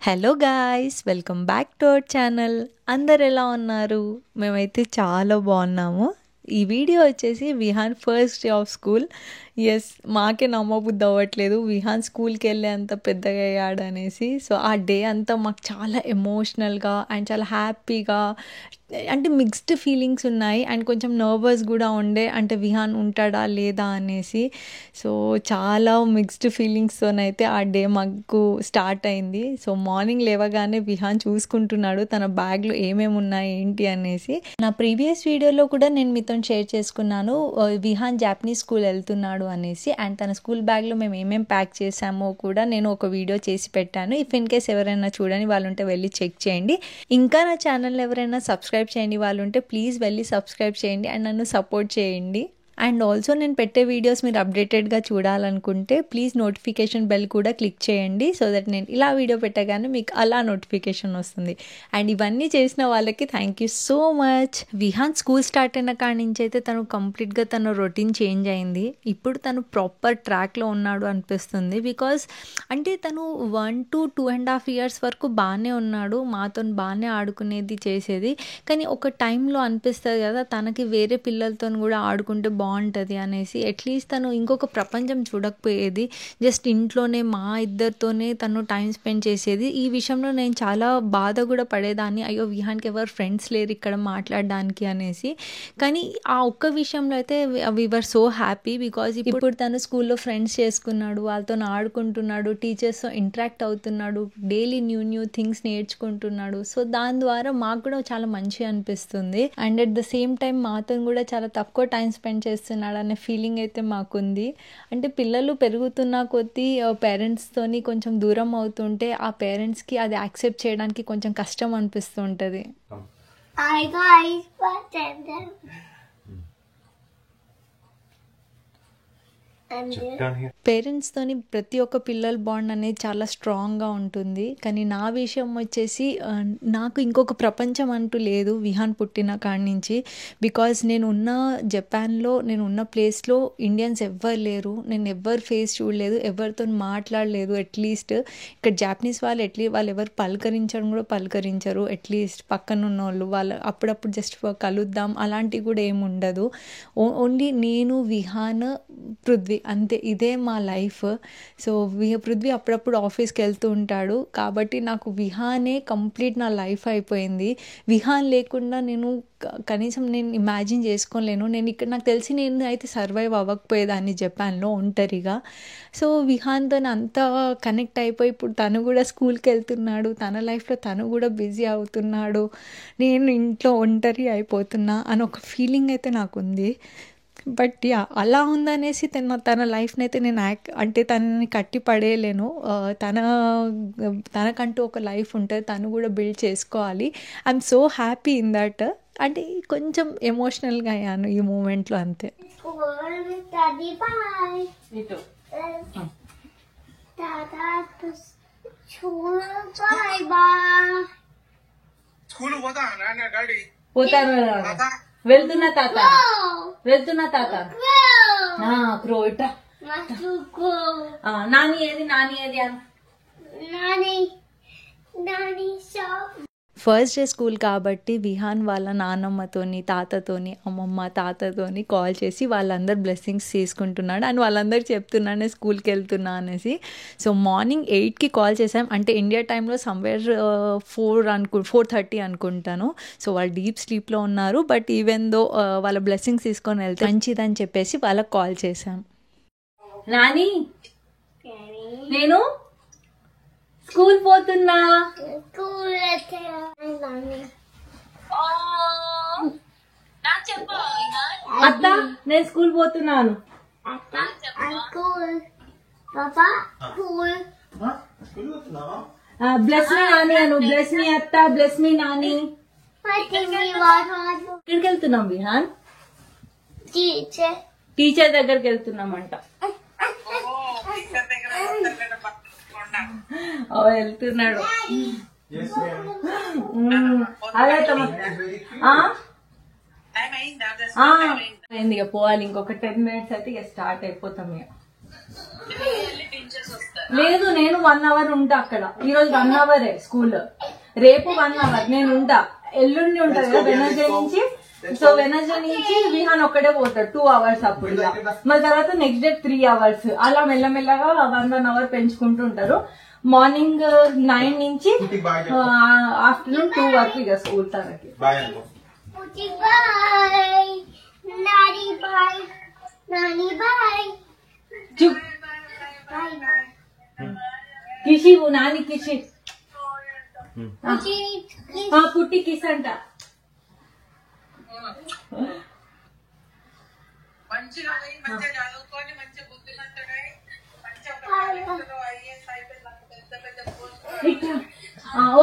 Hello guys, welcome back to our channel. అందరు ఎలా ఉన్నారు? మేమైతే చాలా బాగున్నాము. ఈ వీడియో వచ్చేసి Vihaan first day of school. Yes, మాకే నమ్మబుద్ధి అవ్వట్లేదు విహాన్ స్కూల్కి వెళ్ళే అంత పెద్దగా అయ్యాడు అనేసి. సో ఆ డే అంతా మాకు చాలా ఎమోషనల్గా అండ్ చాలా హ్యాపీగా, అంటే మిక్స్డ్ ఫీలింగ్స్ ఉన్నాయి అండ్ కొంచెం నర్వస్ కూడా ఉండే, అంటే విహాన్ ఉంటాడా లేదా అనేసి. సో చాలా మిక్స్డ్ ఫీలింగ్స్తోనైతే ఆ డే మాకు స్టార్ట్ అయింది. సో మార్నింగ్ లేవగానే విహాన్ చూసుకుంటున్నాడు తన బ్యాగ్లో ఏమేమి ఉన్నాయి ఏంటి అనేసి. నా ప్రీవియస్ వీడియోలో కూడా నేను మీతో షేర్ చేసుకున్నాను విహాన్ జాపనీస్ స్కూల్ వెళ్తున్నాడు అనేసి, అండ్ తన స్కూల్ బ్యాగ్లో మేము ఏమేమి ప్యాక్ చేసామో కూడా నేను ఒక వీడియో చేసి పెట్టాను. ఇఫ్ ఇన్ కేస్ ఎవరైనా చూడని వాళ్ళు ఉంటే వెళ్ళి చెక్ చేయండి. ఇంకా నా ఛానల్ ఎవరైనా సబ్స్క్రైబ్ చేయని వాళ్ళు ఉంటే ప్లీజ్ వెళ్ళి సబ్స్క్రైబ్ చేయండి అండ్ నన్ను సపోర్ట్ చేయండి. అండ్ ఆల్సో నేను పెట్టే వీడియోస్ మీరు అప్డేటెడ్గా చూడాలనుకుంటే ప్లీజ్ నోటిఫికేషన్ బెల్ కూడా క్లిక్ చేయండి, సో దట్ నేను ఇలా వీడియో పెట్టగానే మీకు అలా నోటిఫికేషన్ వస్తుంది. అండ్ ఇవన్నీ చేసిన వాళ్ళకి thank you so much. Vihaan school start అయిన కాడి నుంచి అయితే తను కంప్లీట్గా తన రొటీన్ చేంజ్ అయింది. ఇప్పుడు తను ప్రాపర్ ట్రాక్లో ఉన్నాడు అనిపిస్తుంది. బికాజ్ అంటే తను 1 to 2.5 years వరకు బాగానే ఉన్నాడు, మాతో బాగానే ఆడుకునేది చేసేది. కానీ ఒక టైంలో అనిపిస్తుంది కదా తనకి వేరే పిల్లలతో కూడా ఆడుకుంటే బాగుంటుంది అనేసి. అట్లీస్ట్ తను ఇంకొక ప్రపంచం చూడకపోయేది, జస్ట్ ఇంట్లోనే మా ఇద్దరితోనే తను టైం స్పెండ్ చేసేది. ఈ విషయంలో నేను చాలా బాధ కూడా పడేదాన్ని, అయ్యో విహాన్కి ఎవరు ఫ్రెండ్స్ లేరు ఇక్కడ మాట్లాడడానికి అనేసి. కానీ ఆ ఒక్క విషయంలో అయితే వి వర్ సో హ్యాపీ, బికాజ్ ఇప్పుడు తను స్కూల్లో ఫ్రెండ్స్ చేసుకున్నాడు, వాళ్ళతో ఆడుకుంటున్నాడు, టీచర్స్తో ఇంటరాక్ట్ అవుతున్నాడు, డైలీ న్యూ థింగ్స్ నేర్చుకుంటున్నాడు. సో దాని ద్వారా మాకు కూడా చాలా మంచిగా అనిపిస్తుంది. And at the same time మాతో కూడా చాలా తక్కువ టైం స్పెండ్ చేస్తున్నాడు అనే ఫీలింగ్ అయితే మాకుంది. అంటే పిల్లలు పెరుగుతున్న కొద్దీ పేరెంట్స్తోని కొంచెం దూరం అవుతుంటే ఆ పేరెంట్స్కి అది యాక్సెప్ట్ చేయడానికి కొంచెం కష్టం అనిపిస్తుంటుంది. పేరెంట్స్తోని ప్రతి ఒక్క పిల్లల బాండ్ అనేది చాలా స్ట్రాంగ్గా ఉంటుంది. కానీ నా విషయం వచ్చేసి నాకు ఇంకొక ప్రపంచం అంటూ లేదు విహాన్ పుట్టిన కాడి నుంచి. బికాజ్ నేను ఉన్న జపాన్లో, నేను ఉన్న ప్లేస్లో ఇండియన్స్ ఎవ్వరు లేరు, నేను ఎవ్వరు ఫేస్ చూడలేదు, ఎవరితో మాట్లాడలేదు. అట్లీస్ట్ ఇక్కడ జాపనీస్ వాళ్ళు ఎవరు పలకరించడం కూడా పలకరించరు. అట్లీస్ట్ పక్కన ఉన్న వాళ్ళు అప్పుడప్పుడు జస్ట్ కలుద్దాం అలాంటివి కూడా ఏమి ఉండదు. ఓన్లీ నేను, విహాన్, పృథ్వీ, అంతే. ఇదే మా లైఫ్. సో పృథ్వీ అప్పుడప్పుడు ఆఫీస్కి వెళ్తూ ఉంటాడు కాబట్టి నాకు విహానే కంప్లీట్ నా లైఫ్ అయిపోయింది. విహాన్ లేకుండా నేను కనీసం ఇమాజిన్ చేసుకోలేను. నేను ఇక్కడ నాకు తెలిసి నేను అయితే సర్వైవ్ అవ్వకపోయేదాన్ని జపాన్లో ఒంటరిగా. సో విహాన్తో అంతా కనెక్ట్ అయిపోయి ఇప్పుడు తను కూడా స్కూల్కి వెళ్తున్నాడు, తన లైఫ్లో తను కూడా బిజీ అవుతున్నాడు, నేను ఇంట్లో ఒంటరి అయిపోతున్నా అని ఒక ఫీలింగ్ అయితే నాకు ఉంది. బట్ యా, అలా ఉందనేసి తన లైఫ్ని అయితే నేను అంటే తనని కట్టి పడేయలేను. తనకంటూ ఒక లైఫ్ ఉంటుంది, తను కూడా బిల్డ్ చేసుకోవాలి. I'm so happy in that. అంటే కొంచెం ఎమోషనల్గా అయ్యాను ఈ మూమెంట్లో, అంతే. వెళ్తున్నా తాత, వెళ్తున్నా తాత. క్రో ఇట్రా. నాని ఏది ఫస్ట్ డే స్కూల్ కాబట్టి విహాన్ వాళ్ళ నాన్నమ్మతోని, తాతతోని, అమ్మమ్మ తాతతోని కాల్ చేసి వాళ్ళందరు బ్లెస్సింగ్స్ తీసుకుంటున్నాడు అండ్ వాళ్ళందరూ చెప్తున్నాను నేను స్కూల్కి వెళ్తున్నా అనేసి. సో మార్నింగ్ 8కి కాల్ చేసాం, అంటే ఇండియా టైంలో సమ్వేర్ 4:30 అనుకుంటాను. సో వాళ్ళు డీప్ స్లీప్లో ఉన్నారు. బట్ ఈవెన్ దో వాళ్ళ బ్లెస్సింగ్స్ తీసుకొని వెళ్తే మంచిదని చెప్పేసి వాళ్ళకి కాల్ చేసాం. నాని, నేను స్కూల్ పోతున్నా. అత్త, నేను స్కూల్ పోతున్నాను. బ్లెస్ మీ నాని అను. బ్లెస్ మీ అత్త, బ్లెస్ మీ నాని. ఎక్కడికి వెళ్తున్నాం విహాన్? టీచర్ దగ్గరికి వెళ్తున్నామంట. వెళ్తున్నాడు. అదే ఇక పోవాలి. ఇంకొక 10 minutes అయితే ఇక స్టార్ట్ అయిపోతాం. ఇక లేదు, నేను 1 hour ఉంటా అక్కడ. ఈ రోజు 1 hour స్కూల్, రేపు 1 hour నేను ఉంటా. ఎల్లుండి ఉంటది కదా వెనస్డే నుంచి. సో వెనస్డే నుంచి విహాన్ ఒక్కడే పోతాడు 2 hours అప్పుడు. మళ్ళీ తర్వాత నెక్స్ట్ డే 3 hours. అలా మెల్లమెల్లగా 1 hour పెంచుకుంటూ ఉంటారు. మార్నింగ్ 9 నుంచి ఆఫ్టర్నూన్ 2 వరకు ఇక స్కూల్ తనకి. కిషి నాని కిషి పుట్టి కిస్ అంట.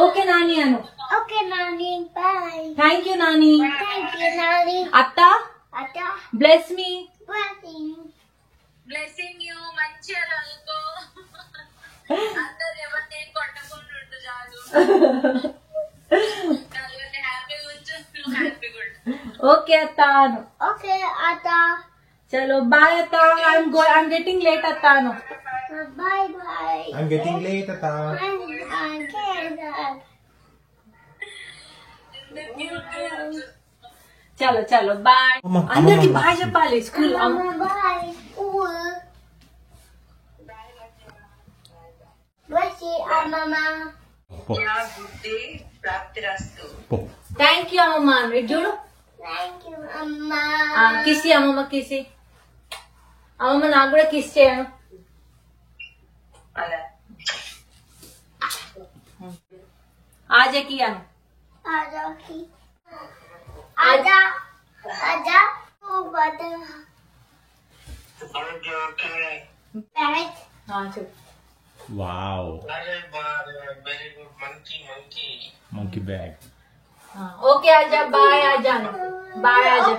ఓకే నాని అను. Okay Nani, bye. Thank you Nani. Thank you Nani. అత్త అత్త బ్లెస్ మీ. Blessing you. మంచిగా చదువుకో. అందరు ఎవరు నేను కొట్టకుండా ఉండు చాలు. ఓకే అత్త. ఓకే అత్త. చలో బాయ్ అత్త. I'm getting late అత్త. Bye bye. I'm getting late అత్త. చలో చలో బాయ్. అందరికి బాయ్ చెప్పాలి స్కూల్. బాయ్. థ్యాంక్ యూ అమ్మమ్మ. చూడు, కిసి అమ్మమ్మ, కిసి అమ్మమ్మ. నాకు కూడా కిస్ చేయను. ఆజకి అను. ఆజా ఆజా. Wow. Very good Monkey bag. Okay आजा. बाय आजा. बाय आजा.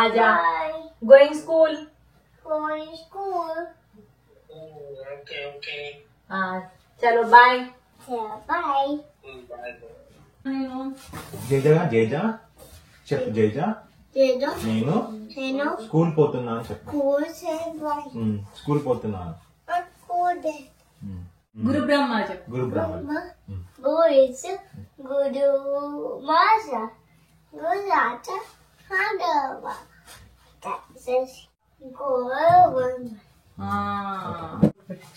आजा. Going school. Okay. चलो बाय. बाय. జేజా చెప్పు. జేజా నేను స్కూల్ పోతున్నాను చెప్పు. స్కూల్ పోతున్నాను. గురు బ్రహ్మ చెప్పు. గురు బ్రహ్మ.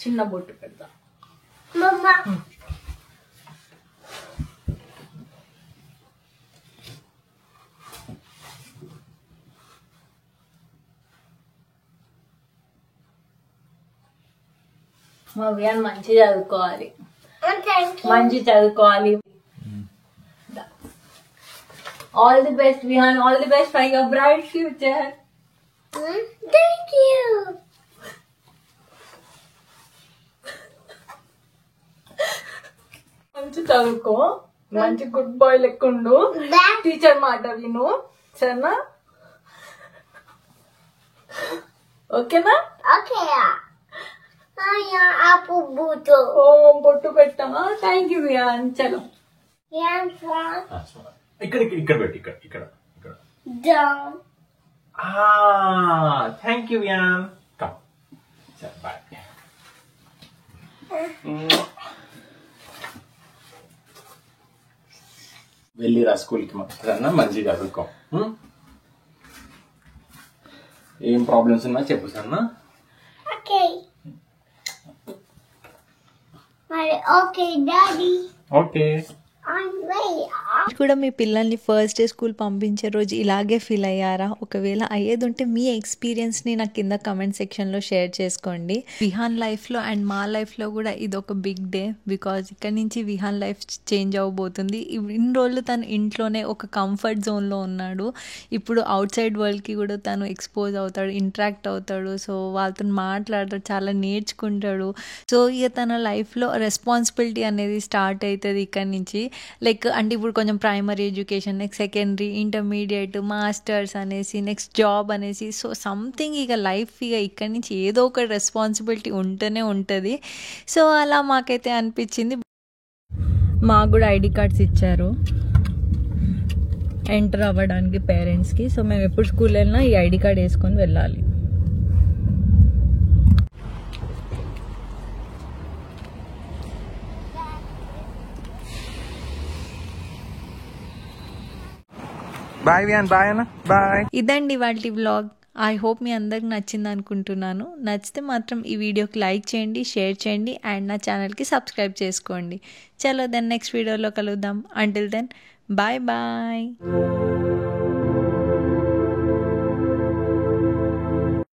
చిన్న బొట్టు పెడతా. మా వియాన్ మంచి చదువుకోవాలి. మంచి చదువుకోవాలి. All the best Vihaan. All the best for your bright future. Thank you. మంచి చదువుకో. మంచి గుడ్ బాయ్ లెక్కుండు. టీచర్ మాట విను. సరేనా? ఓకేనా? ఓకే. బొట్టు పెట్టామా? Thank you Wiaan. చలో ఇక్కడ పెట్టి. ఇక్కడ thank you Vihaan. Come. Bye. వెళ్ళిరా స్కూల్కి. సరేనా? మంచిగా చదువుకో. ఏం ప్రాబ్లమ్స్ ఉన్నా చెప్పు సరేనా? Okay daddy. ఓకే. కూడా మీ పిల్లల్ని ఫస్ట్ డే స్కూల్ పంపించే రోజు ఇలాగే ఫీల్ అయ్యారా? ఒకవేళ అయ్యేది ఉంటే మీ ఎక్స్పీరియన్స్ని నాకు కింద కమెంట్ సెక్షన్లో షేర్ చేసుకోండి. విహాన్ లైఫ్లో అండ్ మా లైఫ్లో కూడా ఇది ఒక బిగ్ డే. బికాజ్ ఇక్కడ నుంచి విహాన్ లైఫ్ చేంజ్ అవ్వబోతుంది. ఇన్ని రోజులు తను ఇంట్లోనే ఒక కంఫర్ట్ జోన్లో ఉన్నాడు. ఇప్పుడు అవుట్ సైడ్ వరల్డ్కి కూడా తను ఎక్స్పోజ్ అవుతాడు, ఇంటరాక్ట్ అవుతాడు. సో వాళ్ళతో మాట్లాడతాడు, చాలా నేర్చుకుంటాడు. సో ఇక తన లైఫ్లో రెస్పాన్సిబిలిటీ అనేది స్టార్ట్ అవుతుంది ఇక్కడ నుంచి. లైక్ అంటే ఇప్పుడు కొంచెం primary education, next secondary, intermediate, masters అనేసి, నెక్స్ట్ జాబ్ అనేసి. సో సంథింగ్ ఇక లైఫ్ ఇక ఇక్కడి నుంచి ఏదో ఒక రెస్పాన్సిబిలిటీ ఉంటూనే ఉంటుంది. సో అలా మాకైతే అనిపించింది. మాకు కూడా ఐడి కార్డ్స్ ఇచ్చారు ఎంటర్ అవ్వడానికి పేరెంట్స్కి. సో మేము ఎప్పుడు స్కూల్ వెళ్ళినా ఈ ఐడి కార్డ్ వేసుకొని వెళ్ళాలి. బాయ్ వియాన్, బాయ్ అన్న, బాయ్. ఇదండి వాటి వ్లాగ్. ఐ హోప్ మీ అందరికి నచ్చింది అనుకుంటున్నాను. నచ్చితే మాత్రం ఈ వీడియోకి లైక్ చేయండి, షేర్ చేయండి అండ్ నా ఛానల్కి సబ్స్క్రైబ్ చేసుకోండి. చలో దెన్ నెక్స్ట్ వీడియోలో కలుద్దాం. Until then bye bye.